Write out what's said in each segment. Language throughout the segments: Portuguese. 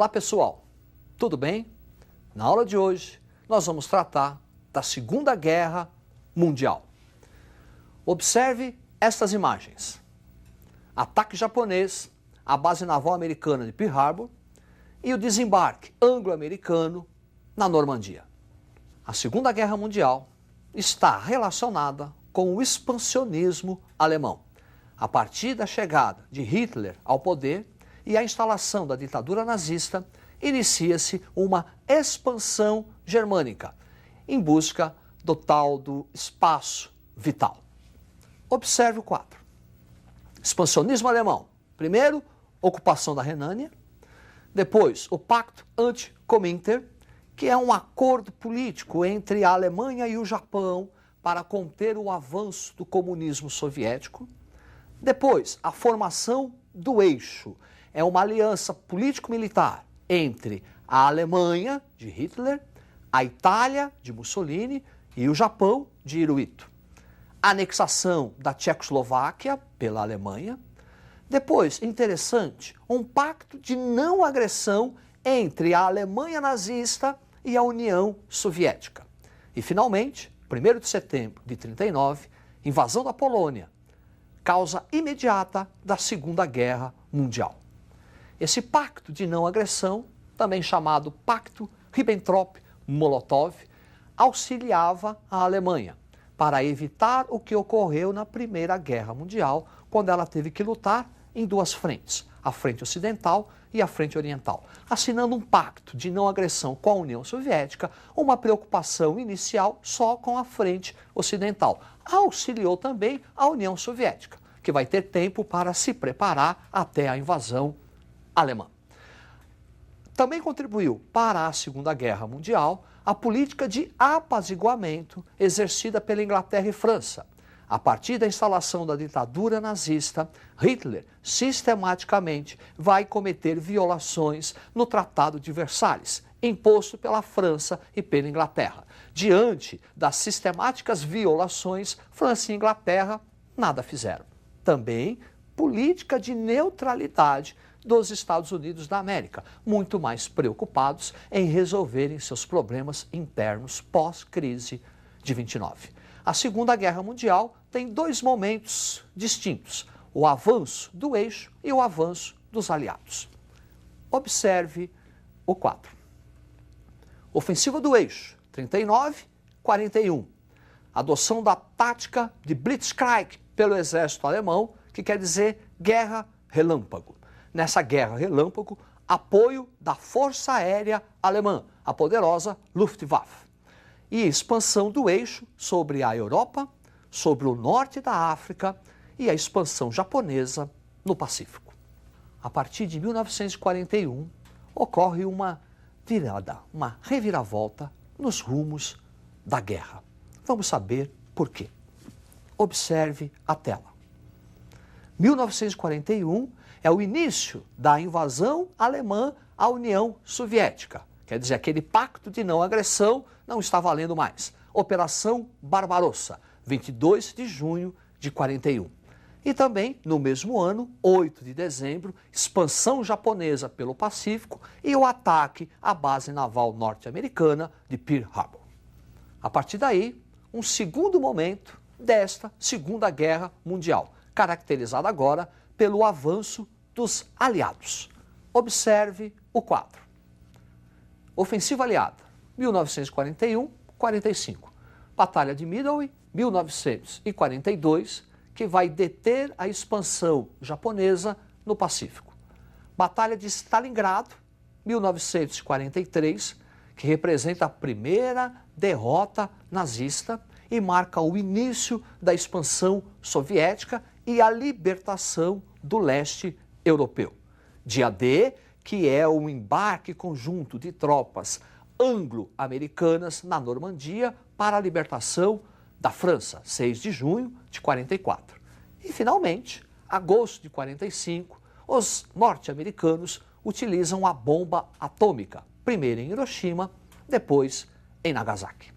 Olá pessoal, tudo bem? Na aula de hoje nós vamos tratar da Segunda Guerra Mundial. Observe estas imagens. Ataque japonês à base naval americana de Pearl Harbor e o desembarque anglo-americano na Normandia. A Segunda Guerra Mundial está relacionada com o expansionismo alemão. A partir da chegada de Hitler ao poder e a instalação da ditadura nazista, inicia-se uma expansão germânica em busca do tal do espaço vital. Observe o quadro. Expansionismo alemão. Primeiro, ocupação da Renânia. Depois, o Pacto Anti-Komintern, que é um acordo político entre a Alemanha e o Japão para conter o avanço do comunismo soviético. Depois, a formação do Eixo. É uma aliança político-militar entre a Alemanha, de Hitler, a Itália, de Mussolini, e o Japão, de Hirohito. Anexação da Tchecoslováquia pela Alemanha. Depois, interessante, um pacto de não agressão entre a Alemanha nazista e a União Soviética. E, finalmente, 1º de setembro de 1939, invasão da Polônia, causa imediata da Segunda Guerra Mundial. Esse pacto de não agressão, também chamado Pacto Ribbentrop-Molotov, auxiliava a Alemanha para evitar o que ocorreu na Primeira Guerra Mundial, quando ela teve que lutar em duas frentes, a frente ocidental e a frente oriental, assinando um pacto de não agressão com a União Soviética, uma preocupação inicial só com a frente ocidental. Auxiliou também a União Soviética, que vai ter tempo para se preparar até a invasão alemã. Também contribuiu para a Segunda Guerra Mundial a política de apaziguamento exercida pela Inglaterra e França. A partir da instalação da ditadura nazista, Hitler sistematicamente vai cometer violações no Tratado de Versalhes, imposto pela França e pela Inglaterra. Diante das sistemáticas violações, França e Inglaterra nada fizeram. Também política de neutralidade dos Estados Unidos da América, muito mais preocupados em resolverem seus problemas internos pós-crise de 29. A Segunda Guerra Mundial tem dois momentos distintos, o avanço do eixo e o avanço dos aliados. Observe o quadro. Ofensiva do eixo, 39-41. Adoção da tática de Blitzkrieg pelo exército alemão, que quer dizer guerra relâmpago. Nessa guerra relâmpago, apoio da Força Aérea Alemã, a poderosa Luftwaffe. E expansão do eixo sobre a Europa, sobre o norte da África e a expansão japonesa no Pacífico. A partir de 1941, ocorre uma virada, uma reviravolta nos rumos da guerra. Vamos saber por quê. Observe a tela. 1941 é o início da invasão alemã à União Soviética. Quer dizer, aquele pacto de não agressão não está valendo mais. Operação Barbarossa, 22 de junho de 41. E também, no mesmo ano, 8 de dezembro, expansão japonesa pelo Pacífico e o ataque à base naval norte-americana de Pearl Harbor. A partir daí, um segundo momento desta Segunda Guerra Mundial, caracterizada agora pelo avanço dos aliados. Observe o quadro. Ofensiva aliada, 1941-45. Batalha de Midway, 1942, que vai deter a expansão japonesa no Pacífico. Batalha de Stalingrado, 1943, que representa a primeira derrota nazista e marca o início da expansão soviética e a libertação do leste europeu. Dia D, que é o embarque conjunto de tropas anglo-americanas na Normandia para a libertação da França, 6 de junho de 44. E, finalmente, agosto de 45, os norte-americanos utilizam a bomba atômica, primeiro em Hiroshima, depois em Nagasaki.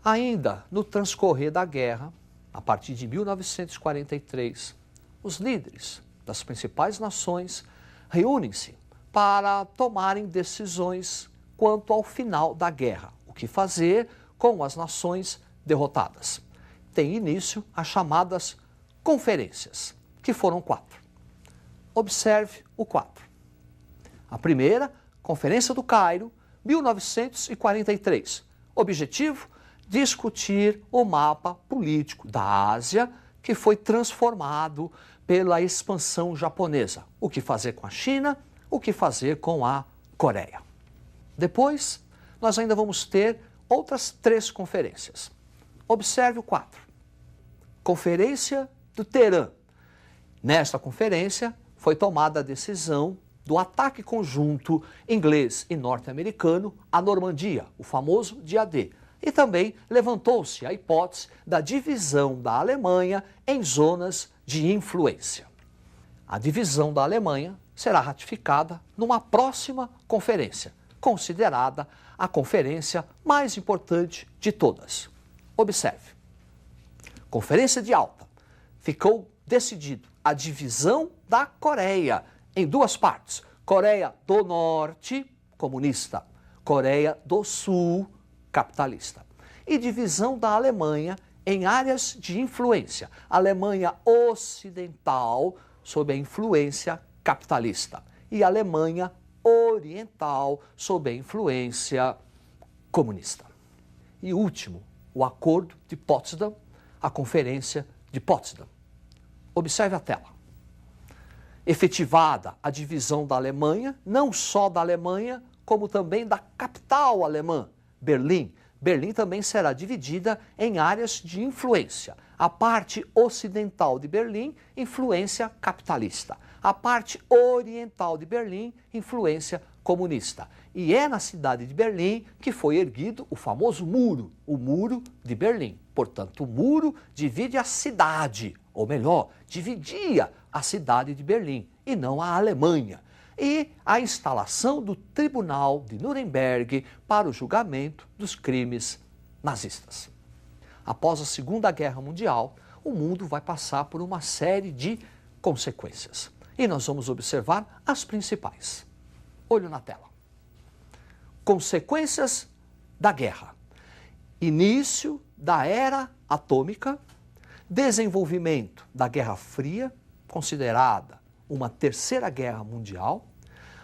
Ainda no transcorrer da guerra, a partir de 1943, os líderes das principais nações reúnem-se para tomarem decisões quanto ao final da guerra, o que fazer com as nações derrotadas. Tem início as chamadas conferências, que foram 4. Observe o 4. A primeira, Conferência do Cairo, 1943. Objetivo: discutir o mapa político da Ásia, que foi transformado pela expansão japonesa. O que fazer com a China, o que fazer com a Coreia. Depois, nós ainda vamos ter outras 3 conferências. Observe o 4. Conferência do Teherã. Nesta conferência, foi tomada a decisão do ataque conjunto inglês e norte-americano à Normandia, o famoso Dia D. E também levantou-se a hipótese da divisão da Alemanha em zonas de influência. A divisão da Alemanha será ratificada numa próxima conferência, considerada a conferência mais importante de todas. Observe. Conferência de Alta. Ficou decidido a divisão da Coreia em 2 partes. Coreia do Norte, comunista. Coreia do Sul, capitalista. E divisão da Alemanha em áreas de influência. Alemanha Ocidental, sob a influência capitalista. E Alemanha Oriental, sob a influência comunista. E último, o Acordo de Potsdam, a Conferência de Potsdam. Observe a tela. Efetivada a divisão da Alemanha, não só da Alemanha, como também da capital alemã, Berlim. Berlim também será dividida em áreas de influência. A parte ocidental de Berlim, influência capitalista. A parte oriental de Berlim, influência comunista. E é na cidade de Berlim que foi erguido o famoso muro, o Muro de Berlim. Portanto, o muro divide a cidade, ou melhor, dividia a cidade de Berlim, e não a Alemanha. E a instalação do Tribunal de Nuremberg para o julgamento dos crimes nazistas. Após a Segunda Guerra Mundial, o mundo vai passar por uma série de consequências. E nós vamos observar as principais. Olho na tela. Consequências da guerra. Início da era atômica, desenvolvimento da Guerra Fria, considerada uma terceira guerra mundial,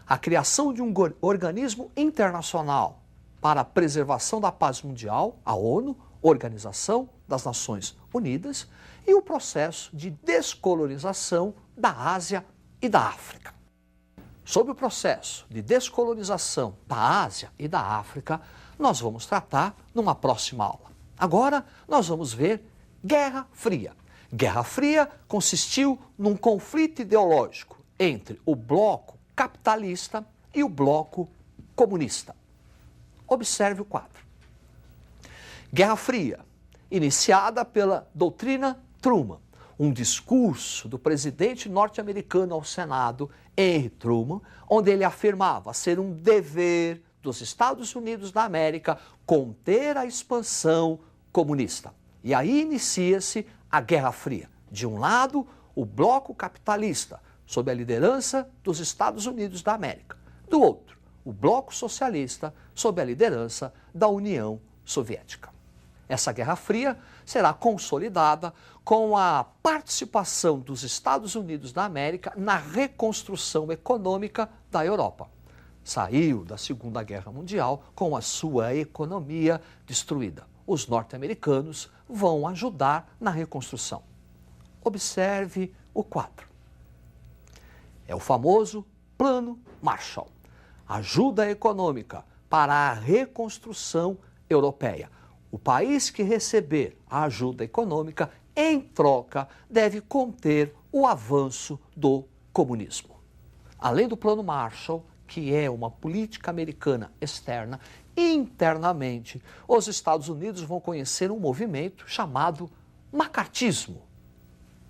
a criação de um organismo internacional para a preservação da paz mundial, a ONU, Organização das Nações Unidas, e o processo de descolonização da Ásia e da África. Sobre o processo de descolonização da Ásia e da África, nós vamos tratar numa próxima aula. Agora, nós vamos ver Guerra Fria. Guerra Fria consistiu num conflito ideológico entre o bloco capitalista e o bloco comunista. Observe o quadro. Guerra Fria, iniciada pela doutrina Truman, um discurso do presidente norte-americano ao Senado, Henry Truman, onde ele afirmava ser um dever dos Estados Unidos da América conter a expansão comunista. E aí inicia-se a Guerra Fria. De um lado, o bloco capitalista, sob a liderança dos Estados Unidos da América. Do outro, o bloco socialista, sob a liderança da União Soviética. Essa Guerra Fria será consolidada com a participação dos Estados Unidos da América na reconstrução econômica da Europa. Saiu da Segunda Guerra Mundial com a sua economia destruída. Os norte-americanos vão ajudar na reconstrução. Observe o quadro. É o famoso Plano Marshall. Ajuda econômica para a reconstrução europeia. O país que receber a ajuda econômica, em troca, deve conter o avanço do comunismo. Além do Plano Marshall, que é uma política americana externa, internamente, os Estados Unidos vão conhecer um movimento chamado macartismo.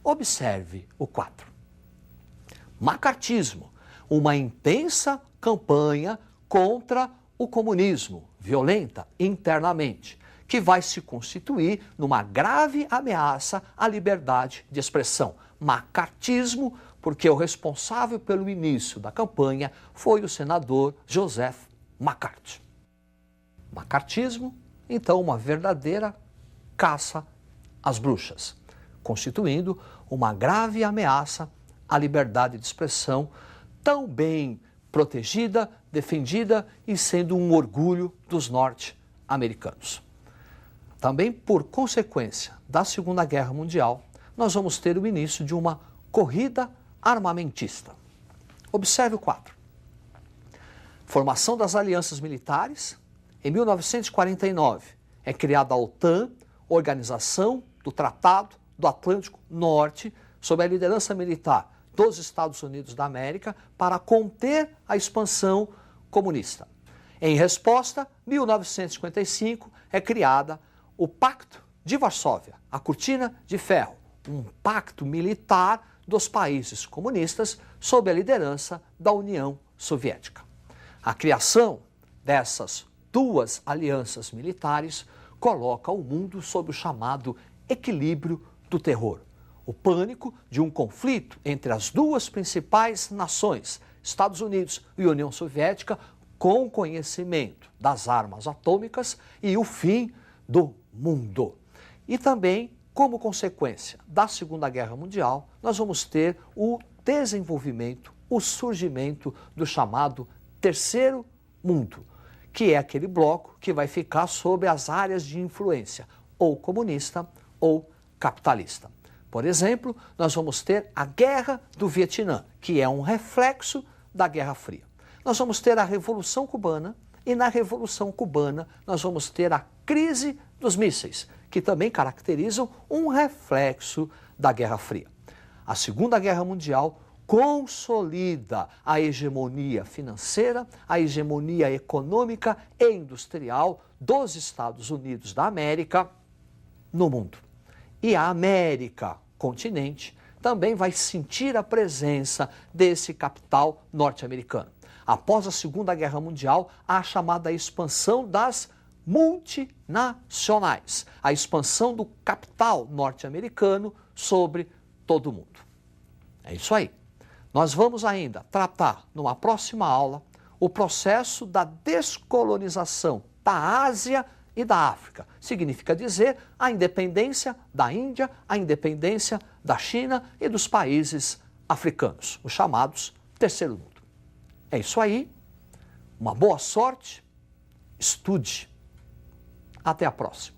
Observe o quadro. Macartismo, uma intensa campanha contra o comunismo, violenta internamente, que vai se constituir numa grave ameaça à liberdade de expressão. Macartismo, porque o responsável pelo início da campanha foi o senador Joseph McCarthy. Macartismo, então, uma verdadeira caça às bruxas, constituindo uma grave ameaça à liberdade de expressão, tão bem protegida, defendida e sendo um orgulho dos norte-americanos. Também por consequência da Segunda Guerra Mundial, nós vamos ter o início de uma corrida armamentista. Observe o quadro. Formação das alianças militares. Em 1949 é criada a OTAN, Organização do Tratado do Atlântico Norte, sob a liderança militar dos Estados Unidos da América, para conter a expansão comunista. Em resposta, 1955 é criada o Pacto de Varsóvia, a Cortina de Ferro, um pacto militar dos países comunistas sob a liderança da União Soviética. A criação dessas duas alianças militares coloca o mundo sob o chamado equilíbrio do terror. O pânico de um conflito entre as duas principais nações, Estados Unidos e União Soviética, com conhecimento das armas atômicas e o fim do mundo. E também, como consequência da Segunda Guerra Mundial, nós vamos ter o desenvolvimento, o surgimento do chamado Terceiro Mundo, que é aquele bloco que vai ficar sob as áreas de influência, ou comunista ou capitalista. Por exemplo, nós vamos ter a Guerra do Vietnã, que é um reflexo da Guerra Fria. Nós vamos ter a Revolução Cubana e na Revolução Cubana nós vamos ter a crise dos mísseis, que também caracterizam um reflexo da Guerra Fria. A Segunda Guerra Mundial consolida a hegemonia financeira, a hegemonia econômica e industrial dos Estados Unidos da América no mundo. E a América, continente, também vai sentir a presença desse capital norte-americano. Após a Segunda Guerra Mundial, há a chamada expansão das multinacionais, a expansão do capital norte-americano sobre todo o mundo. É isso aí. Nós vamos ainda tratar, numa próxima aula, o processo da descolonização da Ásia e da África. Significa dizer a independência da Índia, a independência da China e dos países africanos, os chamados Terceiro Mundo. É isso aí. Uma boa sorte. Estude. Até a próxima.